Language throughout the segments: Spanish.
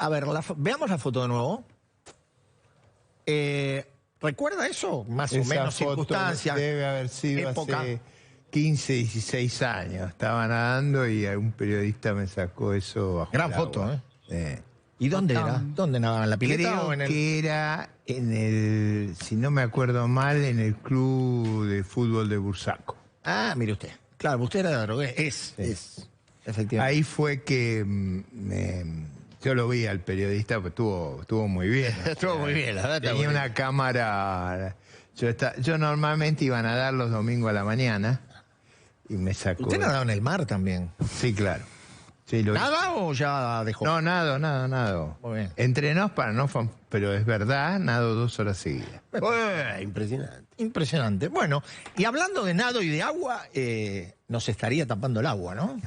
A ver, veamos la foto de nuevo. ¿Recuerda eso? Más o menos circunstancias. Debe haber sido época. hace 15, 16 años. Estaba nadando y un periodista me sacó eso bajo Gran el foto, agua. ¿Y dónde era? ¿Dónde nadaba? ¿En la pileta Creo o en el...? que era en el, si no me acuerdo mal, en el club de fútbol de Bursaco. Ah, mire usted. Claro, usted era de drogué. Es. Efectivamente. Ahí fue que yo lo vi al periodista, pues estuvo muy bien. Estuvo muy bien, la verdad. Tenía una cámara. Yo normalmente iba a nadar los domingos a la mañana y me sacó. ¿Usted nadaba en el mar también? Sí, claro. Sí, ¿Nada o ya dejó? No, nado. Muy bien. Entrenos para no... Pero es verdad, nado 2 horas seguidas. Impresionante. Impresionante. Bueno, y hablando de nado y de agua, nos estaría tapando el agua, ¿no?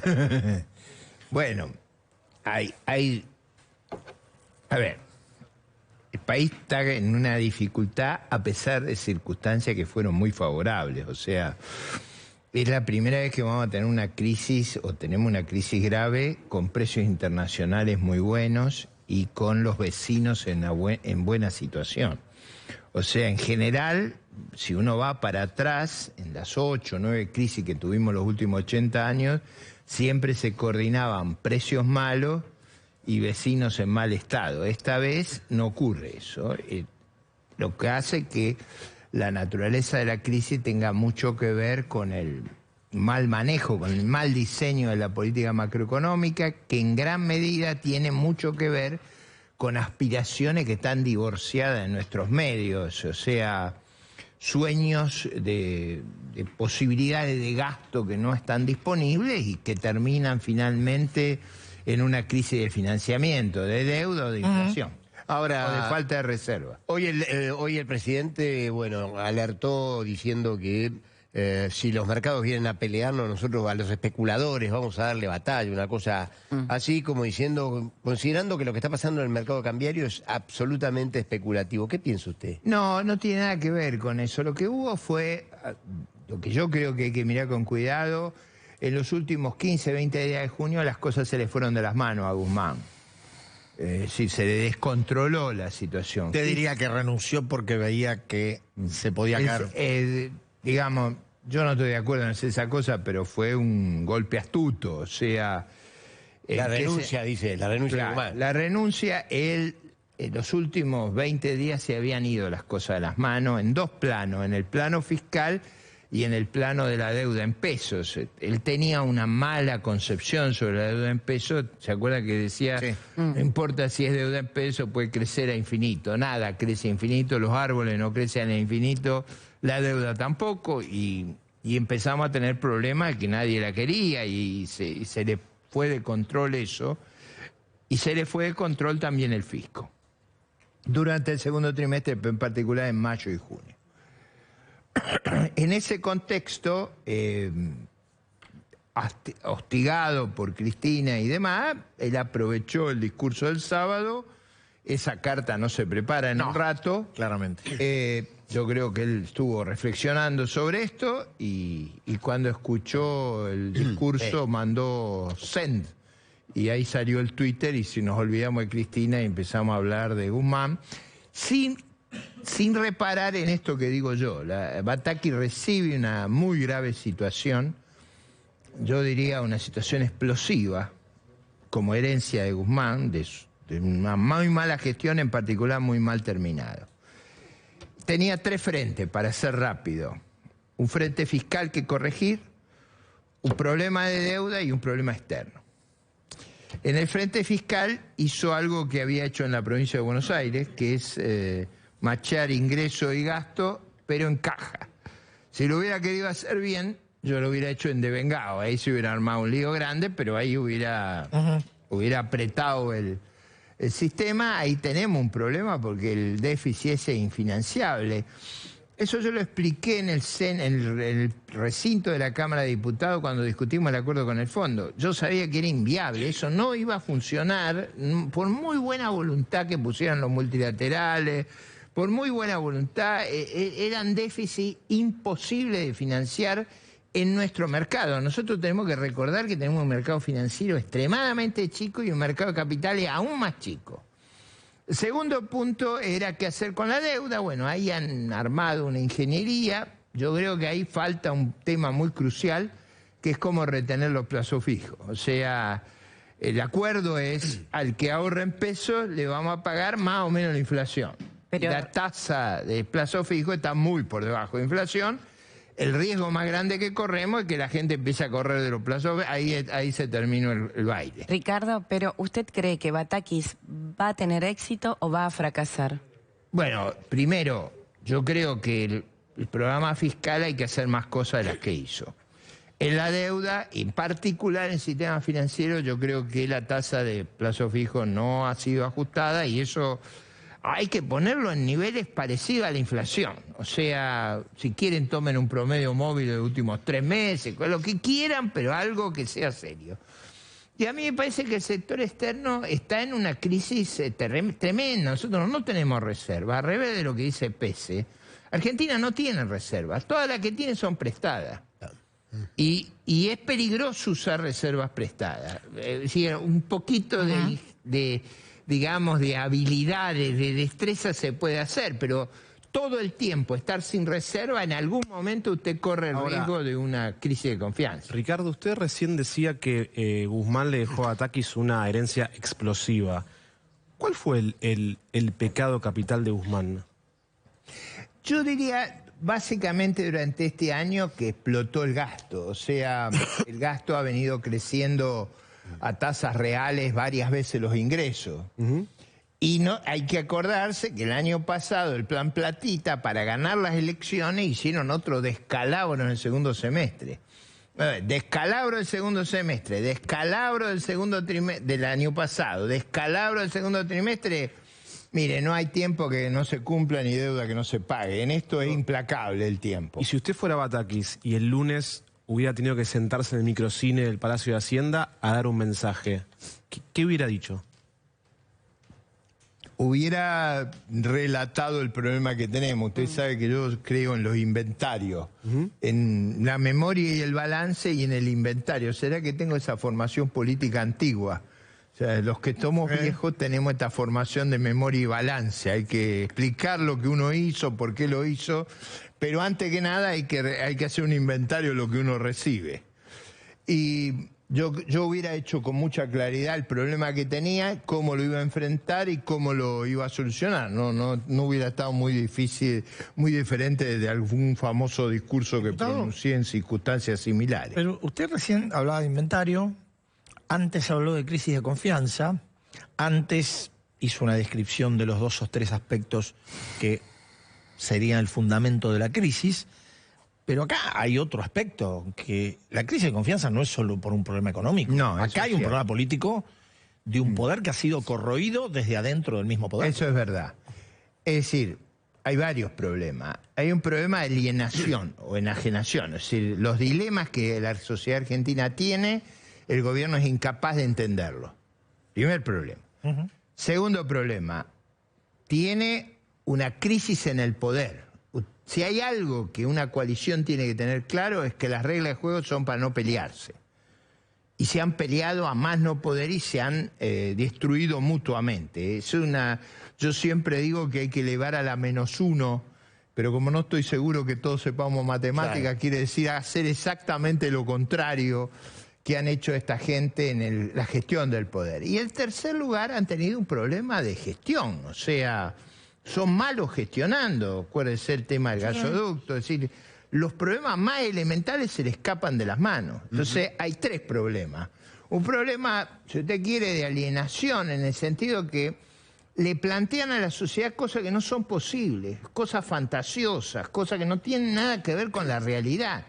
Bueno, a ver, el país está en una dificultad a pesar de circunstancias que fueron muy favorables. O sea, es la primera vez que vamos a tener una crisis, o tenemos una crisis grave, con precios internacionales muy buenos y con los vecinos en buena situación. O sea, en general, si uno va para atrás, en las 8 o 9 crisis que tuvimos los últimos 80 años, siempre se coordinaban precios malos y vecinos en mal estado. Esta vez no ocurre eso, lo que hace que la naturaleza de la crisis tenga mucho que ver con el mal manejo, con el mal diseño de la política macroeconómica, que en gran medida tiene mucho que ver con aspiraciones que están divorciadas en nuestros medios, o sea, sueños de posibilidades de gasto que no están disponibles y que terminan finalmente en una crisis de financiamiento, de deuda o de inflación. Ahora, o de falta de reserva. Hoy el presidente, bueno, alertó diciendo que si los mercados vienen a pelearnos, nosotros a los especuladores vamos a darle batalla, una cosa así como diciendo, considerando que lo que está pasando en el mercado cambiario es absolutamente especulativo. ¿Qué piensa usted? No tiene nada que ver con eso. Lo que hubo fue, lo que yo creo que hay que mirar con cuidado, en los últimos 15, 20 días de junio las cosas se le fueron de las manos a Guzmán. Sí, se le descontroló la situación. Usted diría que renunció porque veía que se podía caer. Digamos, yo no estoy de acuerdo en esa cosa, pero fue un golpe astuto, o sea... La renuncia, dice, la renuncia de Guzmán. La renuncia, en los últimos 20 días se habían ido las cosas de las manos en dos planos, en el plano fiscal y en el plano de la deuda en pesos. Él tenía una mala concepción sobre la deuda en pesos. ¿Se acuerda que decía, sí, no importa si es deuda en pesos, puede crecer a infinito? Nada crece a infinito, los árboles no crecen a infinito, la deuda tampoco, y empezamos a tener problemas de que nadie la quería y se le fue de control eso, y se le fue de control también el fisco. Durante el segundo trimestre, en particular en mayo y junio. En ese contexto, hostigado por Cristina y demás, él aprovechó el discurso del sábado. Esa carta no se prepara en un rato. Claramente. Yo creo que él estuvo reflexionando sobre esto y cuando escuchó el discurso mandó send. Y ahí salió el Twitter y si nos olvidamos de Cristina y empezamos a hablar de Guzmán, sin reparar en esto que digo yo. Bataki recibe una muy grave situación, yo diría una situación explosiva, como herencia de Guzmán, de una muy mala gestión, en particular muy mal terminado. Tenía 3 frentes, para ser rápido. Un frente fiscal que corregir, un problema de deuda y un problema externo. En el frente fiscal hizo algo que había hecho en la provincia de Buenos Aires, que es machar ingreso y gasto, pero en caja. Si lo hubiera querido hacer bien, yo lo hubiera hecho en devengado. Ahí se hubiera armado un lío grande, pero ahí hubiera apretado el sistema. Ahí tenemos un problema porque el déficit es infinanciable. Eso yo lo expliqué en el recinto de la Cámara de Diputados cuando discutimos el acuerdo con el fondo. Yo sabía que era inviable, eso no iba a funcionar, por muy buena voluntad que pusieran los multilaterales, por muy buena voluntad, eran déficits imposibles de financiar en nuestro mercado. Nosotros tenemos que recordar que tenemos un mercado financiero extremadamente chico y un mercado de capitales aún más chico. El segundo punto era qué hacer con la deuda. Bueno, ahí han armado una ingeniería. Yo creo que ahí falta un tema muy crucial, que es cómo retener los plazos fijos. O sea, el acuerdo es al que ahorra en pesos le vamos a pagar más o menos la inflación. Pero la tasa de plazo fijo está muy por debajo de inflación. El riesgo más grande que corremos es que la gente empiece a correr de los plazos. Ahí se terminó el baile. Ricardo, pero ¿usted cree que Batakis va a tener éxito o va a fracasar? Bueno, primero, yo creo que el programa fiscal hay que hacer más cosas de las que hizo. En la deuda, en particular en el sistema financiero, yo creo que la tasa de plazo fijo no ha sido ajustada y eso hay que ponerlo en niveles parecidos a la inflación. O sea, si quieren tomen un promedio móvil de los últimos 3 meses, lo que quieran, pero algo que sea serio. Y a mí me parece que el sector externo está en una crisis tremenda. Nosotros no tenemos reservas, al revés de lo que dice Pese. Argentina no tiene reservas, todas las que tiene son prestadas. Y es peligroso usar reservas prestadas. Es decir, un poquito digamos, de habilidades, de destreza se puede hacer, pero todo el tiempo estar sin reserva, en algún momento usted corre el riesgo de una crisis de confianza. Ricardo, usted recién decía que Guzmán le dejó a Batakis una herencia explosiva. ¿Cuál fue el pecado capital de Guzmán? Yo diría, básicamente durante este año que explotó el gasto. O sea, el gasto ha venido creciendo a tasas reales varias veces los ingresos. Y no hay que acordarse que el año pasado el plan Platita, para ganar las elecciones, hicieron otro descalabro en el segundo semestre. Descalabro del segundo semestre, descalabro del segundo trimestre del año pasado, descalabro del segundo trimestre. Mire, no hay tiempo que no se cumpla ni deuda que no se pague. En esto es implacable el tiempo. Y si usted fuera Batakis y el lunes hubiera tenido que sentarse en el microcine del Palacio de Hacienda a dar un mensaje, ¿qué hubiera dicho? Hubiera relatado el problema que tenemos. Usted sabe que yo creo en los inventarios, en la memoria y el balance y en el inventario. ¿Será que tengo esa formación política antigua? O sea, los que somos viejos tenemos esta formación de memoria y balance. Hay que explicar lo que uno hizo, por qué lo hizo, pero antes que nada hay que hacer un inventario de lo que uno recibe. Y yo hubiera hecho con mucha claridad el problema que tenía, cómo lo iba a enfrentar y cómo lo iba a solucionar. No hubiera estado muy difícil, muy diferente de algún famoso discurso que pronuncié en circunstancias similares. Pero usted recién hablaba de inventario, antes habló de crisis de confianza, antes hizo una descripción de los 2 o 3 aspectos que serían el fundamento de la crisis. Pero acá hay otro aspecto, que la crisis de confianza no es solo por un problema económico. No, acá hay un problema político de un poder que ha sido corroído desde adentro del mismo poder. Eso es verdad. Es decir, hay varios problemas. Hay un problema de alienación o enajenación. Es decir, los dilemas que la sociedad argentina tiene, el gobierno es incapaz de entenderlo. Primer problema. Segundo problema, tiene una crisis en el poder. Si hay algo que una coalición tiene que tener claro es que las reglas de juego son para no pelearse. Y se han peleado a más no poder y se han destruido mutuamente. Yo siempre digo que hay que elevar a la -1, pero como no estoy seguro que todos sepamos matemáticas, claro, quiere decir hacer exactamente lo contrario que han hecho esta gente en la gestión del poder. Y en tercer lugar, han tenido un problema de gestión, o sea, son malos gestionando. Acuérdense el tema del gasoducto, es decir, los problemas más elementales se le escapan de las manos. Entonces hay 3 problemas. Un problema, si usted quiere, de alienación, en el sentido que le plantean a la sociedad cosas que no son posibles, cosas fantasiosas, cosas que no tienen nada que ver con la realidad.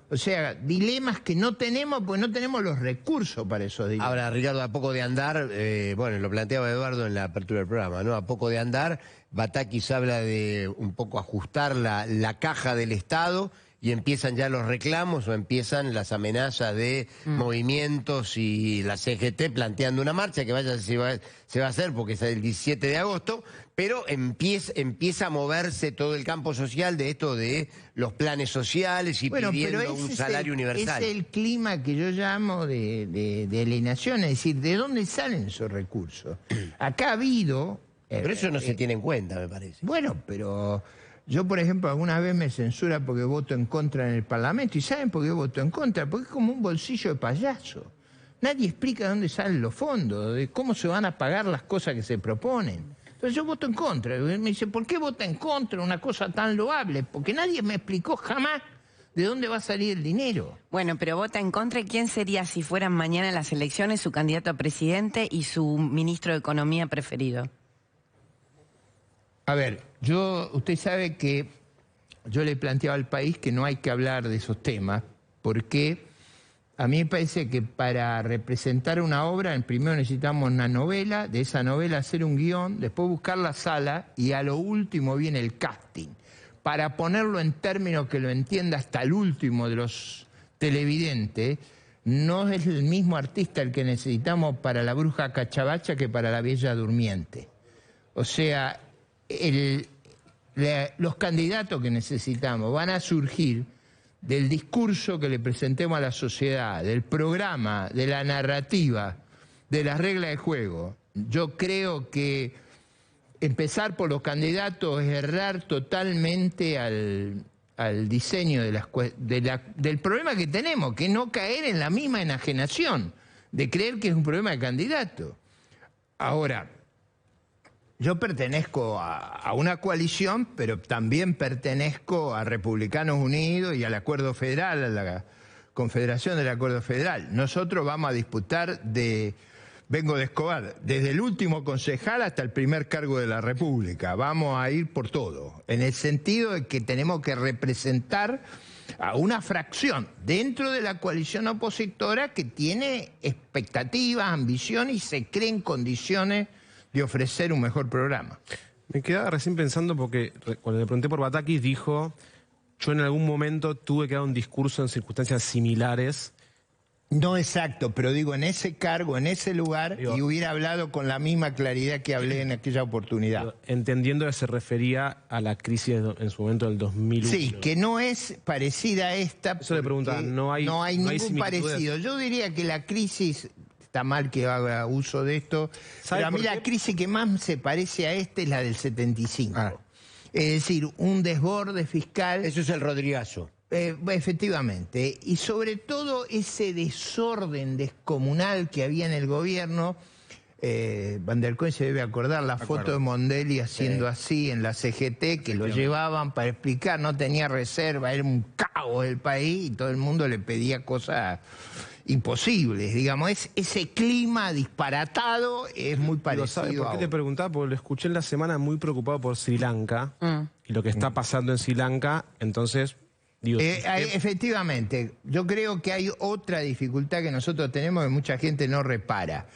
O sea, dilemas que no tenemos porque no tenemos los recursos para esos dilemas. Ahora, Ricardo, a poco de andar, bueno, lo planteaba Eduardo en la apertura del programa, ¿no? A poco de andar, Batakis habla de un poco ajustar la caja del Estado y empiezan ya los reclamos o empiezan las amenazas de movimientos y la CGT planteando una marcha que vaya se va a hacer porque es el 17 de agosto, pero empieza a moverse todo el campo social de esto de los planes sociales y pidiendo un salario universal. Es el clima que yo llamo de alienación, es decir, ¿de dónde salen esos recursos? Acá ha habido... pero eso no se tiene en cuenta, me parece. Bueno, pero yo, por ejemplo, alguna vez me censura porque voto en contra en el Parlamento. ¿Y saben por qué voto en contra? Porque es como un bolsillo de payaso. Nadie explica de dónde salen los fondos, de cómo se van a pagar las cosas que se proponen. Entonces yo voto en contra. Me dice, ¿por qué vota en contra de una cosa tan loable? Porque nadie me explicó jamás de dónde va a salir el dinero. Bueno, pero vota en contra. ¿Quién sería, si fueran mañana las elecciones, su candidato a presidente y su ministro de Economía preferido? A ver, usted sabe que yo le he planteado al país que no hay que hablar de esos temas, porque a mí me parece que para representar una obra, primero necesitamos una novela, de esa novela hacer un guión, después buscar la sala y a lo último viene el casting. Para ponerlo en términos que lo entienda hasta el último de los televidentes, no es el mismo artista el que necesitamos para La Bruja Cachabacha que para La Bella Durmiente. O sea... los candidatos que necesitamos van a surgir del discurso que le presentemos a la sociedad, del programa, de la narrativa, de las reglas de juego. Yo creo que empezar por los candidatos es errar totalmente al diseño del problema que tenemos, que no caer en la misma enajenación, de creer que es un problema de candidato. Ahora... yo pertenezco a una coalición, pero también pertenezco a Republicanos Unidos y al Acuerdo Federal, a la Confederación del Acuerdo Federal. Nosotros vamos a disputar vengo de Escobar, desde el último concejal hasta el primer cargo de la República. Vamos a ir por todo, en el sentido de que tenemos que representar a una fracción dentro de la coalición opositora que tiene expectativas, ambición y se cree en condiciones de ofrecer un mejor programa. Me quedaba recién pensando porque cuando le pregunté por Batakis dijo, yo en algún momento tuve que dar un discurso en circunstancias similares. No exacto, pero digo, en ese cargo, en ese lugar, y hubiera hablado con la misma claridad que hablé en aquella oportunidad. Entendiendo que se refería a la crisis en su momento del 2001. Sí, que no es parecida a esta. Eso le preguntaba, no hay ningún parecido. Yo diría que la crisis... está mal que haga uso de esto, pero a mí la crisis que más se parece a esta es la del 75. Es decir, un desborde fiscal... Eso es el Rodrigazo. Efectivamente. Y sobre todo ese desorden descomunal que había en el gobierno. Van der Koen se debe acordar la foto de Mondelli haciendo así en la CGT, que lo llevaban para explicar, no tenía reserva, era un caos el país y todo el mundo le pedía cosas... imposibles, digamos, ese clima disparatado es muy parecido. ¿Sabe por qué te preguntaba? Porque lo escuché en la semana muy preocupado por Sri Lanka y lo que está pasando en Sri Lanka, entonces... digo, efectivamente, yo creo que hay otra dificultad que nosotros tenemos que mucha gente no repara.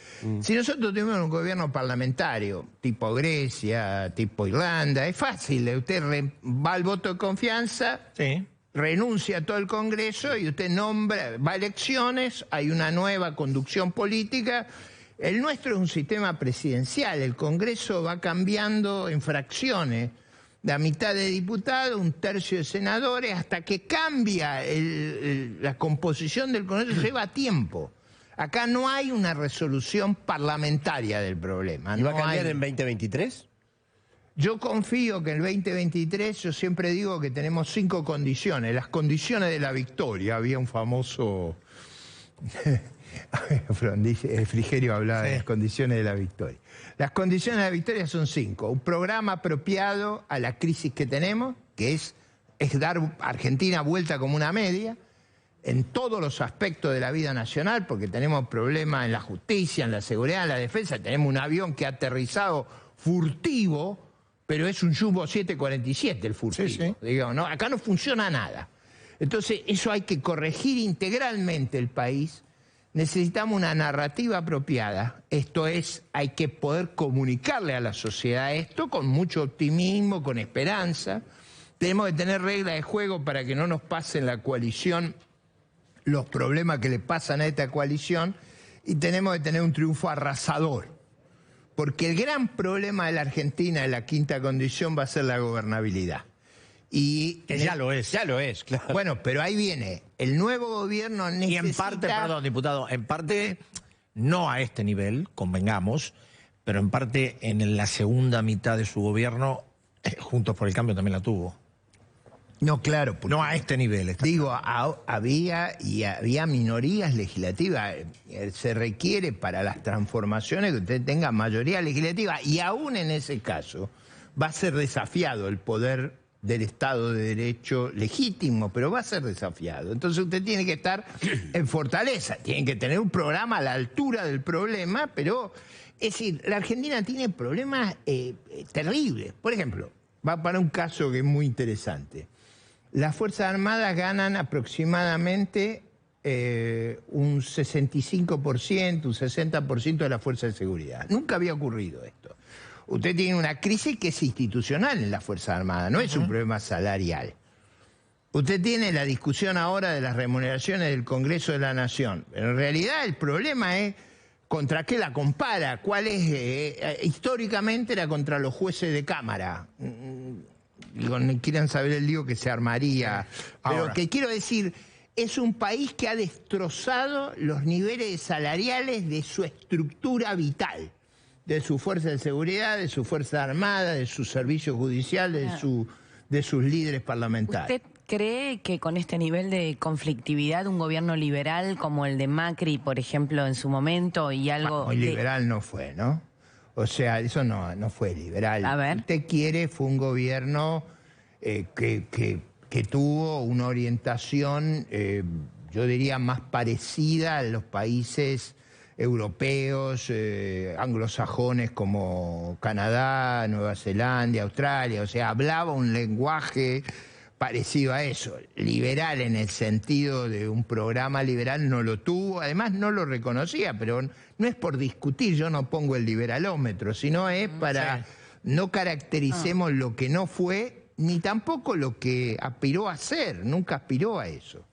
Si nosotros tenemos un gobierno parlamentario, tipo Grecia, tipo Irlanda, es fácil, usted va al voto de confianza... sí. Renuncia a todo el Congreso y usted va a elecciones, hay una nueva conducción política. El nuestro es un sistema presidencial, el Congreso va cambiando en fracciones, la mitad de diputados, un tercio de senadores, hasta que cambia la composición del Congreso, lleva tiempo. Acá no hay una resolución parlamentaria del problema. ¿Y va a cambiar en 2023? Yo confío que en el 2023, yo siempre digo que tenemos 5 condiciones, las condiciones de la victoria. Había un famoso... Frigerio hablaba de las condiciones de la victoria. Las condiciones de la victoria son 5. Un programa apropiado a la crisis que tenemos, que es dar a Argentina vuelta como una media, en todos los aspectos de la vida nacional, porque tenemos problemas en la justicia, en la seguridad, en la defensa. Tenemos un avión que ha aterrizado furtivo, pero es un Jumbo 747 el furtivo. Sí, sí. Digamos, ¿no? Acá no funciona nada. Entonces, eso hay que corregir integralmente el país. Necesitamos una narrativa apropiada. Esto es, hay que poder comunicarle a la sociedad esto con mucho optimismo, con esperanza. Tenemos que tener reglas de juego para que no nos pasen la coalición los problemas que le pasan a esta coalición, y tenemos que tener un triunfo arrasador. Porque el gran problema de la Argentina en la quinta condición va a ser la gobernabilidad. Y Ya lo es. Ya lo es, claro. bueno, pero ahí viene. El nuevo gobierno necesita... Y en parte, perdón, diputado, en parte no a este nivel, convengamos, pero en parte en la segunda mitad de su gobierno, Juntos por el Cambio también la tuvo. No, claro. No a este nivel. Digo, había minorías legislativas. Se requiere para las transformaciones que usted tenga mayoría legislativa. Y aún en ese caso va a ser desafiado el poder del Estado de Derecho legítimo, pero va a ser desafiado. Entonces usted tiene que estar en fortaleza, tiene que tener un programa a la altura del problema, pero, es decir, la Argentina tiene problemas terribles. Por ejemplo, va para un caso que es muy interesante. Las Fuerzas Armadas ganan aproximadamente un 65%, un 60% de la fuerza de seguridad. Nunca había ocurrido esto. Usted tiene una crisis que es institucional en las Fuerzas Armadas, no es un problema salarial. Usted tiene la discusión ahora de las remuneraciones del Congreso de la Nación. Pero en realidad el problema es contra qué la compara, cuál es, históricamente era contra los jueces de Cámara. Digo, no quieran saber el lío que se armaría. Pero Ahora, que quiero decir, es un país que ha destrozado los niveles salariales de su estructura vital, de su fuerza de seguridad, de su fuerza armada, de su servicio judicial, de sus líderes parlamentarios. ¿Usted cree que con este nivel de conflictividad un gobierno liberal como el de Macri, por ejemplo, en su momento, y algo... Muy liberal no fue, ¿no? O sea, eso no fue liberal. A ver. Lo que usted quiere fue un gobierno que tuvo una orientación, yo diría, más parecida a los países europeos, anglosajones como Canadá, Nueva Zelanda, Australia. O sea, hablaba un lenguaje parecido a eso. Liberal en el sentido de un programa liberal no lo tuvo, además no lo reconocía, pero no es por discutir, yo no pongo el liberalómetro, sino es para no caractericemos lo que no fue, ni tampoco lo que aspiró a ser, nunca aspiró a eso.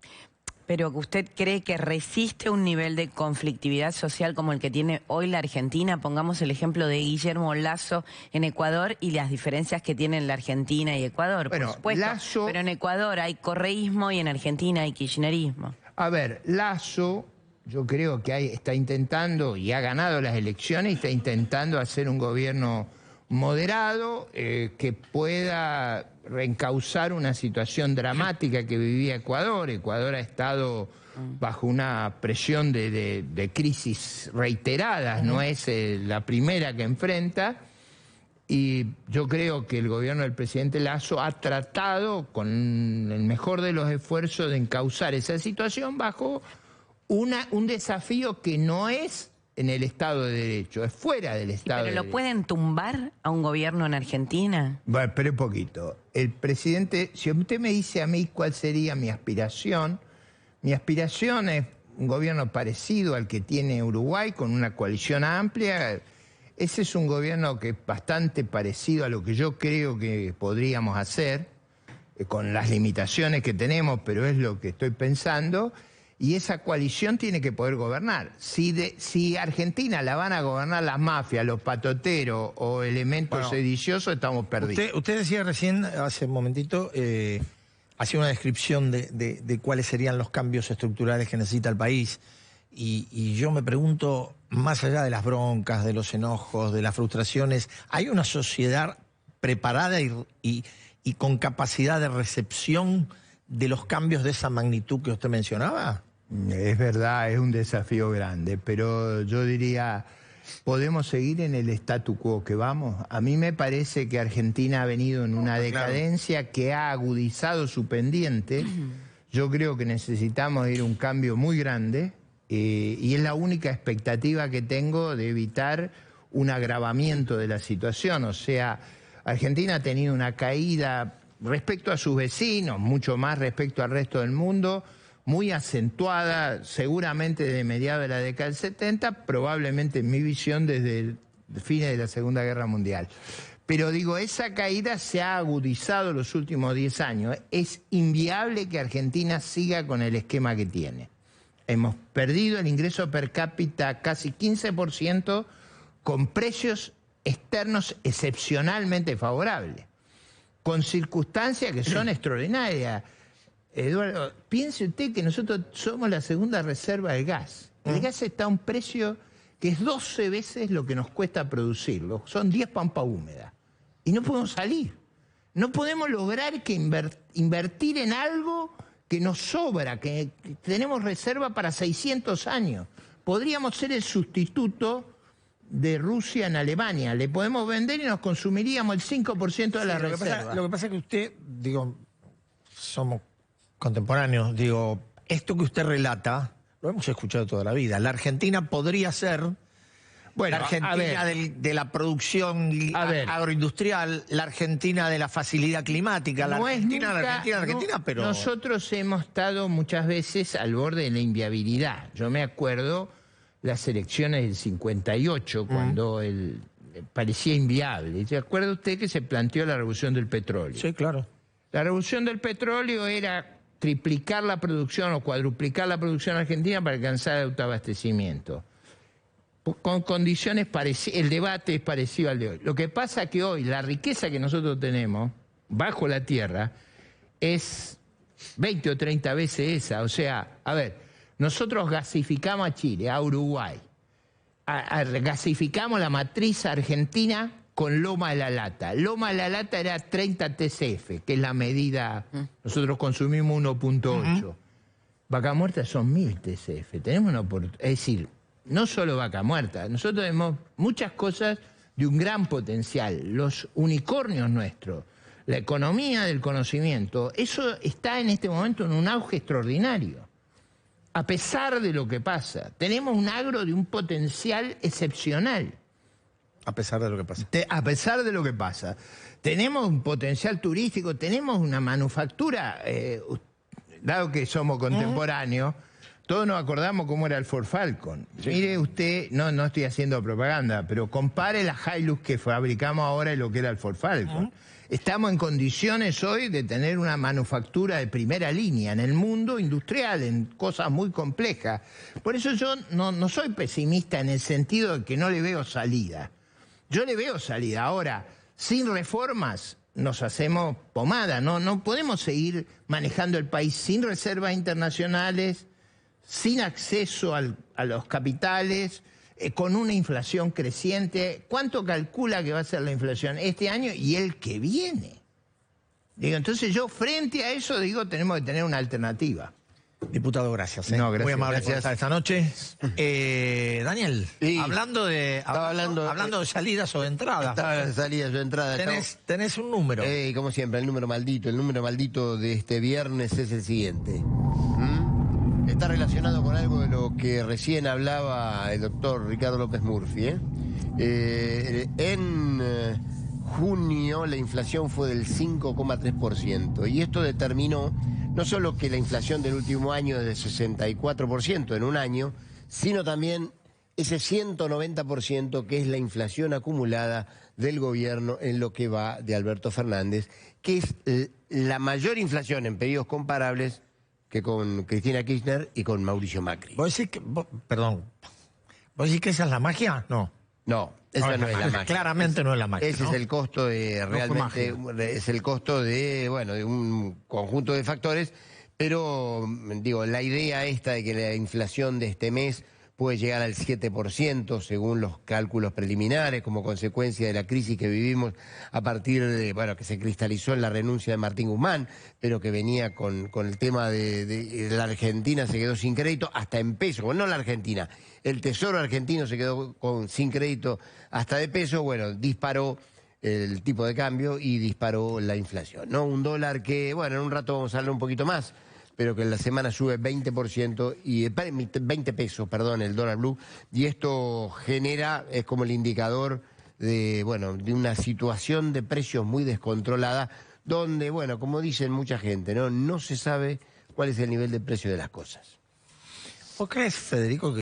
Pero ¿usted cree que resiste un nivel de conflictividad social como el que tiene hoy la Argentina? Pongamos el ejemplo de Guillermo Lasso en Ecuador y las diferencias que tienen la Argentina y Ecuador, Bueno, por supuesto. Lasso... Pero en Ecuador hay correísmo y en Argentina hay kirchnerismo. A ver, Lasso, yo creo que está intentando, y ha ganado las elecciones, y está intentando hacer un gobierno moderado que pueda reencauzar una situación dramática que vivía Ecuador. Ecuador ha estado bajo una presión de crisis reiteradas, no es la primera que enfrenta, y yo creo que el gobierno del presidente Lasso ha tratado con el mejor de los esfuerzos de encauzar esa situación bajo un desafío que no es en el Estado de Derecho, es fuera del Estado de ¿Pero lo Derecho. pueden tumbar a un gobierno en Argentina? Bueno, espere un poquito. El presidente, si usted me dice a mí cuál sería mi aspiración es un gobierno parecido al que tiene Uruguay, con una coalición amplia. Ese es un gobierno que es bastante parecido a lo que yo creo que podríamos hacer, con las limitaciones que tenemos, pero es lo que estoy pensando. Y esa coalición tiene que poder gobernar. Si Argentina la van a gobernar las mafias, los patoteros o elementos sediciosos, estamos perdidos. Usted decía recién, hace un momentito, hacía una descripción de cuáles serían los cambios estructurales que necesita el país. Y yo me pregunto, más allá de las broncas, de los enojos, de las frustraciones, ¿hay una sociedad preparada y con capacidad de recepción de los cambios de esa magnitud que usted mencionaba? Es verdad, es un desafío grande, pero yo diría, ¿podemos seguir en el statu quo que vamos? A mí me parece que Argentina ha venido en una decadencia que ha agudizado su pendiente. Yo creo que necesitamos ir a un cambio muy grande y es la única expectativa que tengo de evitar un agravamiento de la situación. O sea, Argentina ha tenido una caída respecto a sus vecinos, mucho más respecto al resto del mundo, muy acentuada, seguramente desde mediados de la década del 70, probablemente en mi visión desde el fin de la Segunda Guerra Mundial. Pero digo, esa caída se ha agudizado los últimos 10 años. Es inviable que Argentina siga con el esquema que tiene. Hemos perdido el ingreso per cápita casi 15% con precios externos excepcionalmente favorables, con circunstancias que son extraordinarias. Eduardo, piense usted que nosotros somos la segunda reserva del gas. El gas está a un precio que es 12 veces lo que nos cuesta producirlo. Son 10 pampas húmedas. Y no podemos salir. No podemos lograr que invertir en algo que nos sobra, que tenemos reserva para 600 años. Podríamos ser el sustituto de Rusia en Alemania. Le podemos vender y nos consumiríamos el 5% de la reserva. Lo que pasa es que usted, digo, somos contemporáneos, digo, esto que usted relata, lo hemos escuchado toda la vida. La Argentina podría ser, Bueno, la Argentina a ver, de la producción agroindustrial, la Argentina de la facilidad climática, la no es Argentina, nunca- la Argentina, la Argentina, no, pero... Nosotros hemos estado muchas veces al borde de la inviabilidad. Yo me acuerdo las elecciones del 58, cuando parecía inviable. ¿Se acuerda usted que se planteó la revolución del petróleo? Sí, claro. La revolución del petróleo era triplicar la producción o cuadruplicar la producción argentina para alcanzar el autoabastecimiento. Con condiciones parecidas, el debate es parecido al de hoy. Lo que pasa es que hoy la riqueza que nosotros tenemos bajo la tierra es 20 o 30 veces esa. O sea, a ver, nosotros gasificamos a Chile, a Uruguay, gasificamos la matriz argentina con Loma de la Lata. Loma de la Lata era 30 TCF, que es la medida, nosotros consumimos 1.8. Vaca muerta son 1000 TCF. Tenemos una oportunidad, es decir, no solo vaca muerta, nosotros tenemos muchas cosas de un gran potencial. Los unicornios nuestros, la economía del conocimiento, eso está en este momento en un auge extraordinario. A pesar de lo que pasa, tenemos un agro de un potencial excepcional. A pesar de lo que pasa. A pesar de lo que pasa. Tenemos un potencial turístico, tenemos una manufactura, dado que somos contemporáneos, todos nos acordamos cómo era el Ford Falcon. Sí. Mire usted, no estoy haciendo propaganda, pero compare la Hilux que fabricamos ahora y lo que era el Ford Falcon. Estamos en condiciones hoy de tener una manufactura de primera línea en el mundo industrial, en cosas muy complejas. Por eso yo no soy pesimista en el sentido de que no le veo salida. Yo le veo salida. Ahora, sin reformas nos hacemos pomada. No podemos seguir manejando el país sin reservas internacionales, sin acceso a los capitales, con una inflación creciente. ¿Cuánto calcula que va a ser la inflación este año y el que viene? Digo, entonces yo frente a eso digo, tenemos que tener una alternativa. Diputado, gracias. No, gracias. Muy amable por Gracias. estar esta noche. Daniel, Sí. hablando de salidas o de entradas, Estaba en salida su entrada. tenés un número. Como siempre, el número maldito de este viernes es el siguiente. Está relacionado con algo de lo que recién hablaba el doctor Ricardo López Murphy. En junio la inflación fue del 5,3% y esto determinó no solo que la inflación del último año es de 64% en un año, sino también ese 190% que es la inflación acumulada del gobierno en lo que va de Alberto Fernández, que es la mayor inflación en periodos comparables que con Cristina Kirchner y con Mauricio Macri. ¿Vos decís que, perdón, ¿vos decís que esa es la magia? No. No, esa no es la magia. Claramente no es la magia. Ese ¿no? es el costo de realmente, es el costo de, bueno, de un conjunto de factores, pero digo, la idea esta de que la inflación de este mes puede llegar al 7% según los cálculos preliminares como consecuencia de la crisis que vivimos a partir de, bueno, que se cristalizó en la renuncia de Martín Guzmán, pero que venía con el tema de la Argentina se quedó sin crédito hasta en peso, bueno, no la Argentina, el Tesoro argentino se quedó sin crédito hasta de peso, bueno, disparó el tipo de cambio y disparó la inflación, ¿no? Un dólar que, bueno, en un rato vamos a hablar un poquito más, pero que en la semana sube 20% y 20 pesos, perdón, el dólar blue, y esto genera, es como el indicador de, bueno, de una situación de precios muy descontrolada, donde, bueno, como dicen mucha gente, no se sabe cuál es el nivel de precio de las cosas. ¿Vos crees, Federico, que